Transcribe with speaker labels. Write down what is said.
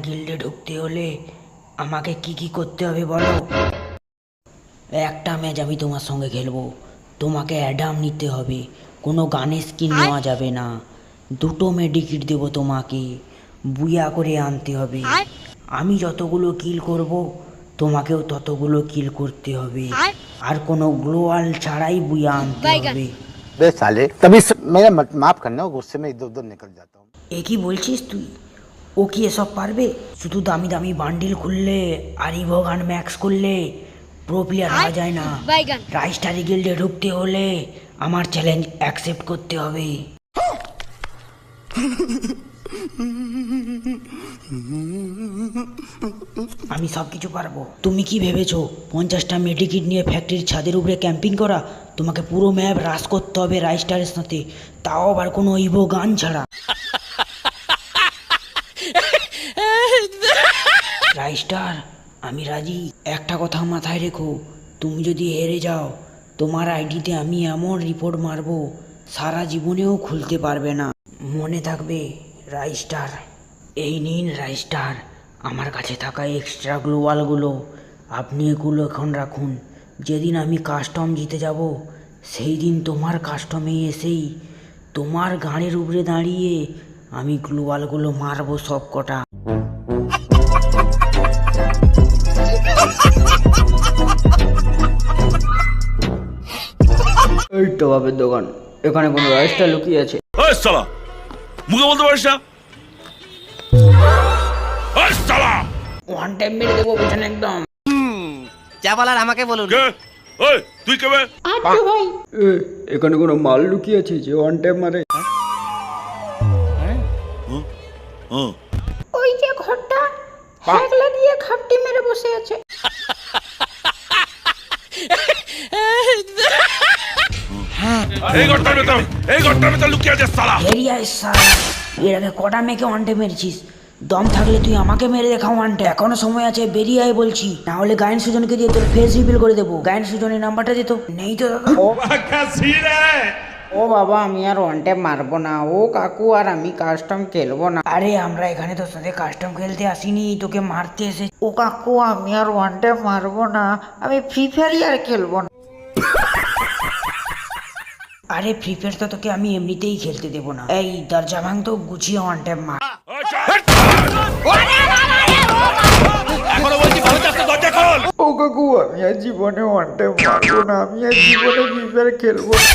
Speaker 1: গিল্ডে ঢুকতে হলে আমাকে কি কি করতে হবে বলো। একটা ম্যাচ আমি তোমার সঙ্গে খেলবো, তোমাকে অ্যাডাম নিতে হবে, কোনো গানের স্কিন নেওয়া যাবে না, দুটো মেডিকিট দেবো তোমাকে, বুয়া করে আনতে হবে। আমি যতগুলো কিল করব তোমাকেও ততগুলো কিল করতে হবে, আর কোনো গ্লোয়াল ছাড়াই বুয়া আনতে হবে।
Speaker 2: बे साले तभी मेरा माफ करना, गुस्से में इधर उधर निकल जाता हूँ।
Speaker 1: এ কি বলছিস তুই? ও কি এসব পারবে? শুধু দামি দামি বান্ডিল খুললে আর ইভোগান ম্যাক্স করলে প্রো প্লেয়ার হওয়া যায় না। রাইস্টারি গিল্ডে ঢুকতে হলে আমার চ্যালেঞ্জ অ্যাকসেপ্ট করতে হবে। আমি সব কিছু পারবো। তুমি কি ভেবেছো 50টা মেডিকিট নিয়ে ফ্যাক্টরির ছাদের উপরে ক্যাম্পিং করা? তোমাকে পুরো ম্যাপ রাশ করতে হবে রাইস্টারের সাথে, তাও আবার কোনো ইভো গান ছাড়া। রাইস্টার, আমি রাজি। একটা কথা মাথায় রেখো, তুমি যদি হেরে যাও তোমার আইডিতে আমি এমন রিপোর্ট মারবো সারা জীবনেও খুলতে পারবে না। মনে থাকবে রাইস্টার। এই নিন রাইস্টার, আমার কাছে থাকা এক্সট্রা গ্লোবালগুলো, আপনি এগুলো এখন রাখুন। যেদিন আমি কাস্টম জিতে যাব সেই দিন তোমার কাস্টমে এসেই তোমার গাড়ির উপরে দাঁড়িয়ে আমি গ্লোবালগুলো মারবো সব কটা। এই তো বাবের দোকান, এখানে কোনো রাইস্টার লুকিয়ে আছে।
Speaker 3: ওই শালা, মুখে বলতে পারিস না? ওই শালা,
Speaker 1: ওয়ান টাইম মেরে দেবো পিছনে একদম।
Speaker 4: যা বলার আমাকে বলুন।
Speaker 3: কে? ওই তুই কে বে?
Speaker 1: আচ্ছা ভাই, এখানে কোনো মাল লুকিয়ে আছে যে ওয়ান টাইম মারে? ওই যে ঘরটা হ্যাক লাগিয়ে খাপটি মেরে বসে আছে।
Speaker 3: এই ঘরটার ভেতর লুকিয়ে আছে শালা।
Speaker 1: এরিয়া সারা, এর আগে কটা মেয়েকে ওয়ান টাইম মেরেছিস? দম থাকলে তুই আমাকে মেরে দেখা ওয়ান টাইম। এখনো সময় আছে, বেরিয়ে আয় বলছি, না হলে গায়ন সুজনকে দিয়ে তোর ফেস রিভিল করে দেবো। গায়ন সুজনের নাম্বারটা দিত নেই তো দাদা।
Speaker 5: ও বাবা, আমি আর ওয়ান টাইম মারবো না। ও কাকু, আর আমি কাস্টম খেলবো না।
Speaker 1: আরে আমরা এখানে তোর সাথে কাস্টম খেলতে আসিনি, তোকে মারতে এসে।
Speaker 5: ও কাকু, আমি আর ওয়ান টাইম মারবো না, আমি ফ্রি ফায়ারই আর খেলবো না।
Speaker 1: আরে ফ্রি ফায়ার তো তোকে আমি এমনিতেই খেলতে দেবো না। এই দরজা ভাঙ তো, গুছিয়ে ওয়ান টাইম মার।
Speaker 3: এখনো বলছি ভালো চাচ্ছে, দরজা খোল।
Speaker 5: ও কাকু, আমি আর জীবনে ওয়ান টাইম মারবো না, আমি আর জীবনে ফ্রি ফায়ার খেলবো না।